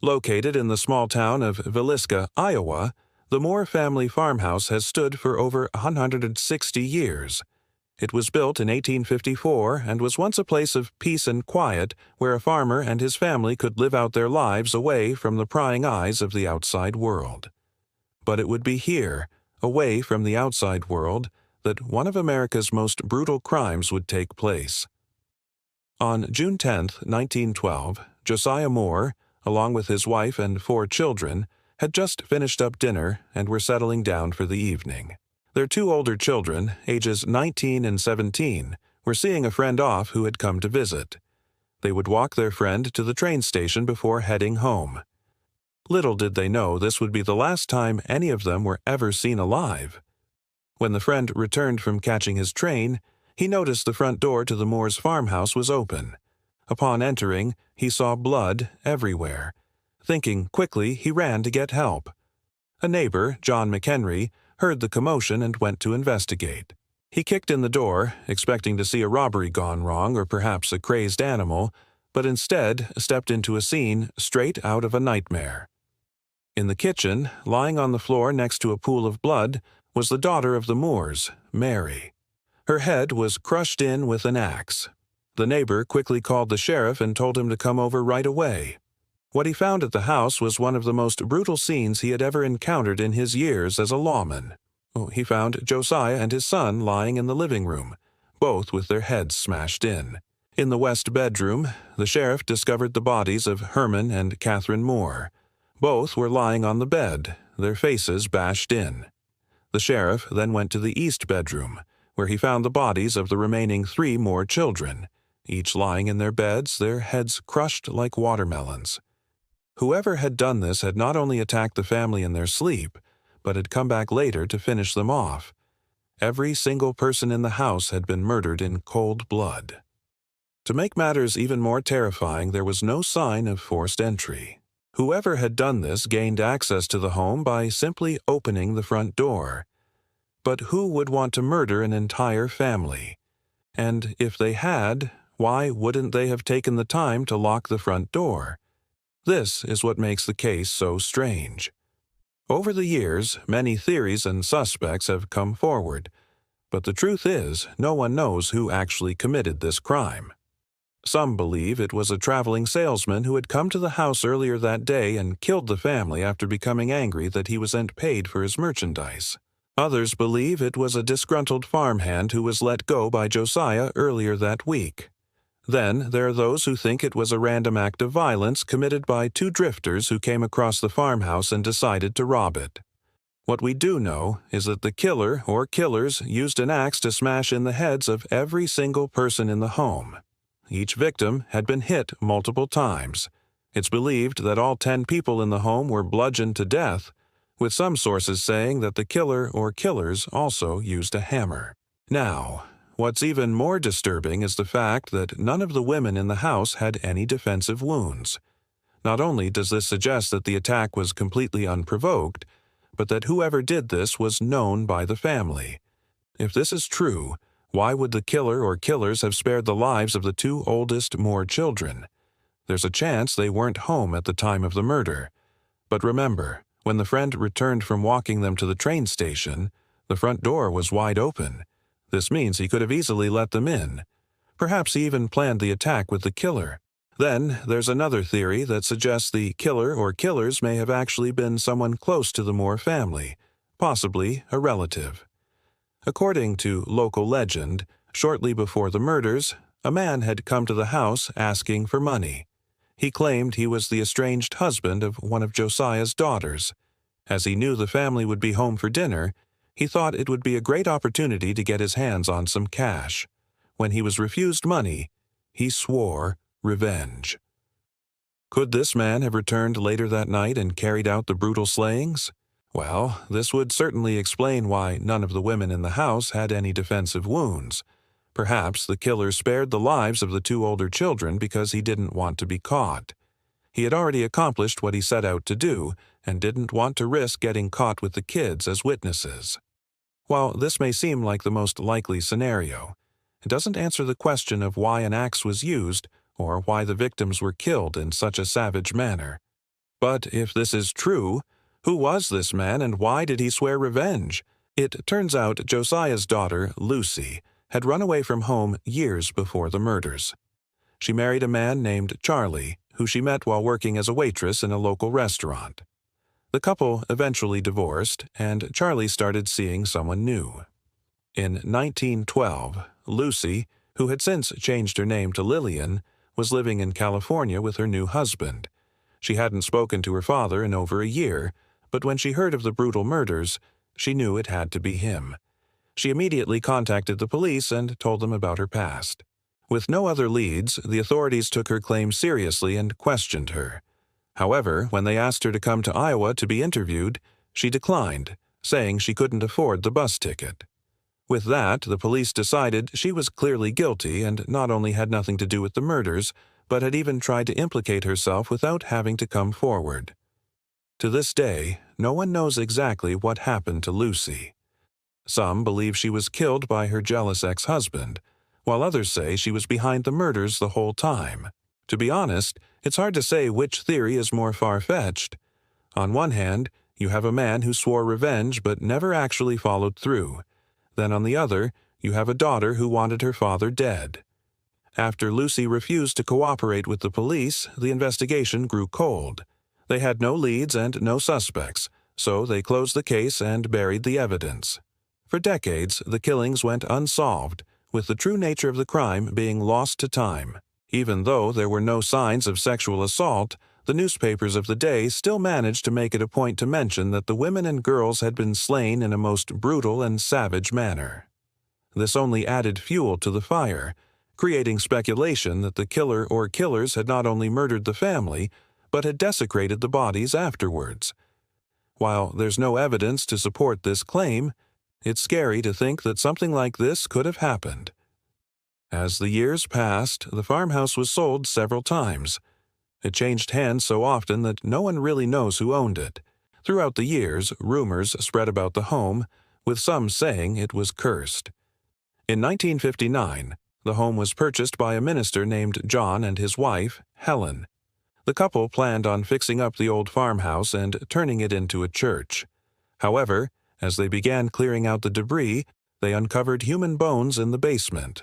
Located in the small town of Villisca, Iowa, the Moore family farmhouse has stood for over 160 years. It was built in 1854 and was once a place of peace and quiet where a farmer and his family could live out their lives away from the prying eyes of the outside world. But it would be here, away from the outside world, that one of America's most brutal crimes would take place. On June 10, 1912, Josiah Moore, along with his wife and 4 children, had just finished up dinner and were settling down for the evening. Their 2 older children, ages 19 and 17, were seeing a friend off who had come to visit. They would walk their friend to the train station before heading home. Little did they know this would be the last time any of them were ever seen alive. When the friend returned from catching his train, he noticed the front door to the Moore's farmhouse was open. Upon entering, he saw blood everywhere. Thinking quickly, he ran to get help. A neighbor, John McHenry, heard the commotion and went to investigate. He kicked in the door, expecting to see a robbery gone wrong or perhaps a crazed animal, but instead stepped into a scene straight out of a nightmare. In the kitchen, lying on the floor next to a pool of blood, was the daughter of the Moores, Mary. Her head was crushed in with an axe. The neighbor quickly called the sheriff and told him to come over right away. What he found at the house was one of the most brutal scenes he had ever encountered in his years as a lawman. He found Josiah and his son lying in the living room, both with their heads smashed in. In the west bedroom, the sheriff discovered the bodies of Herman and Catherine Moore. Both were lying on the bed, their faces bashed in. The sheriff then went to the east bedroom, where he found the bodies of the remaining 3 Moore children, each lying in their beds, their heads crushed like watermelons. Whoever had done this had not only attacked the family in their sleep, but had come back later to finish them off. Every single person in the house had been murdered in cold blood. To make matters even more terrifying, there was no sign of forced entry. Whoever had done this gained access to the home by simply opening the front door. But who would want to murder an entire family? And if they had, why wouldn't they have taken the time to lock the front door? This is what makes the case so strange. Over the years, many theories and suspects have come forward, but the truth is, no one knows who actually committed this crime. Some believe it was a traveling salesman who had come to the house earlier that day and killed the family after becoming angry that he wasn't paid for his merchandise. Others believe it was a disgruntled farmhand who was let go by Josiah earlier that week. Then there are those who think it was a random act of violence committed by 2 drifters who came across the farmhouse and decided to rob it. What we do know is that the killer or killers used an axe to smash in the heads of every single person in the home. Each victim had been hit multiple times. It's believed that all 10 people in the home were bludgeoned to death, with some sources saying that the killer or killers also used a hammer. Now, what's even more disturbing is the fact that none of the women in the house had any defensive wounds. Not only does this suggest that the attack was completely unprovoked, but that whoever did this was known by the family. If this is true, why would the killer or killers have spared the lives of the 2 oldest Moore children? There's a chance they weren't home at the time of the murder. But remember, when the friend returned from walking them to the train station, the front door was wide open. This means he could have easily let them in. Perhaps he even planned the attack with the killer. Then there's another theory that suggests the killer or killers may have actually been someone close to the Moore family, possibly a relative. According to local legend, shortly before the murders, a man had come to the house asking for money. He claimed he was the estranged husband of one of Josiah's daughters. As he knew the family would be home for dinner, he thought it would be a great opportunity to get his hands on some cash. When he was refused money, he swore revenge. Could this man have returned later that night and carried out the brutal slayings? Well, this would certainly explain why none of the women in the house had any defensive wounds. Perhaps the killer spared the lives of the 2 older children because he didn't want to be caught. He had already accomplished what he set out to do and didn't want to risk getting caught with the kids as witnesses. While this may seem like the most likely scenario, it doesn't answer the question of why an axe was used or why the victims were killed in such a savage manner. But if this is true, who was this man and why did he swear revenge? It turns out Josiah's daughter, Lucy, had run away from home years before the murders. She married a man named Charlie, who she met while working as a waitress in a local restaurant. The couple eventually divorced, and Charlie started seeing someone new. In 1912, Lucy, who had since changed her name to Lillian, was living in California with her new husband. She hadn't spoken to her father in over a year, but when she heard of the brutal murders, she knew it had to be him. She immediately contacted the police and told them about her past. With no other leads, the authorities took her claim seriously and questioned her. However, when they asked her to come to Iowa to be interviewed, she declined, saying she couldn't afford the bus ticket. With that, the police decided she was clearly guilty and not only had nothing to do with the murders, but had even tried to implicate herself without having to come forward. To this day, no one knows exactly what happened to Lucy. Some believe she was killed by her jealous ex-husband, while others say she was behind the murders the whole time. To be honest, it's hard to say which theory is more far-fetched. On one hand, you have a man who swore revenge but never actually followed through. Then on the other, you have a daughter who wanted her father dead. After Lucy refused to cooperate with the police, the investigation grew cold. They had no leads and no suspects, so they closed the case and buried the evidence. For decades, the killings went unsolved, with the true nature of the crime being lost to time. Even though there were no signs of sexual assault, the newspapers of the day still managed to make it a point to mention that the women and girls had been slain in a most brutal and savage manner. This only added fuel to the fire, creating speculation that the killer or killers had not only murdered the family, but had desecrated the bodies afterwards. While there's no evidence to support this claim, it's scary to think that something like this could have happened. As the years passed, the farmhouse was sold several times. It changed hands so often that no one really knows who owned it. Throughout the years, rumors spread about the home, with some saying it was cursed. In 1959, the home was purchased by a minister named John and his wife, Helen. The couple planned on fixing up the old farmhouse and turning it into a church. However, as they began clearing out the debris, they uncovered human bones in the basement.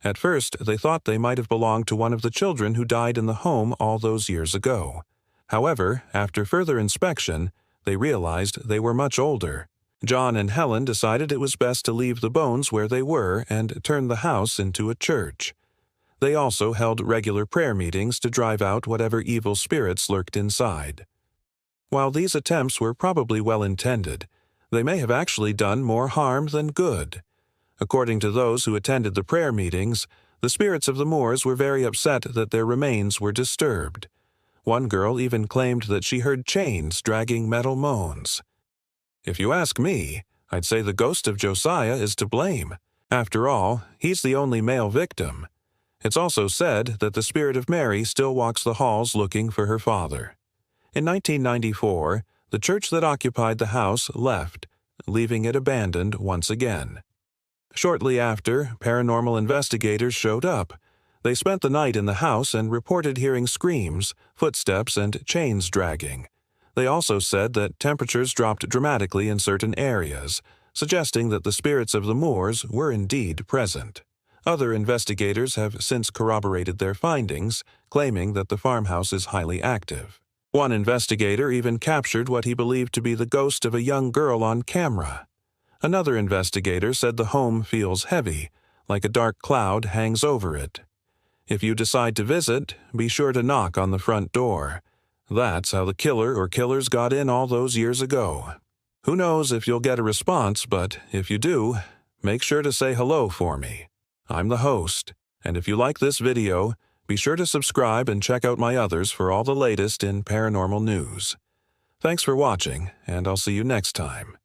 At first, they thought they might have belonged to one of the children who died in the home all those years ago. However, after further inspection, they realized they were much older. John and Helen decided it was best to leave the bones where they were and turn the house into a church. They also held regular prayer meetings to drive out whatever evil spirits lurked inside. While these attempts were probably well-intended, they may have actually done more harm than good. According to those who attended the prayer meetings, the spirits of the Moors were very upset that their remains were disturbed. One girl even claimed that she heard chains dragging metal moans. If you ask me, I'd say the ghost of Josiah is to blame. After all, he's the only male victim. It's also said that the spirit of Mary still walks the halls looking for her father. In 1994, the church that occupied the house left, leaving it abandoned once again. Shortly after, paranormal investigators showed up. They spent the night in the house and reported hearing screams, footsteps, and chains dragging. They also said that temperatures dropped dramatically in certain areas, suggesting that the spirits of the Moors were indeed present. Other investigators have since corroborated their findings, claiming that the farmhouse is highly active. One investigator even captured what he believed to be the ghost of a young girl on camera. Another investigator said the home feels heavy, like a dark cloud hangs over it. If you decide to visit, be sure to knock on the front door. That's how the killer or killers got in all those years ago. Who knows if you'll get a response, but if you do, make sure to say hello for me. I'm the host, and if you like this video, be sure to subscribe and check out my others for all the latest in paranormal news. Thanks for watching, and I'll see you next time.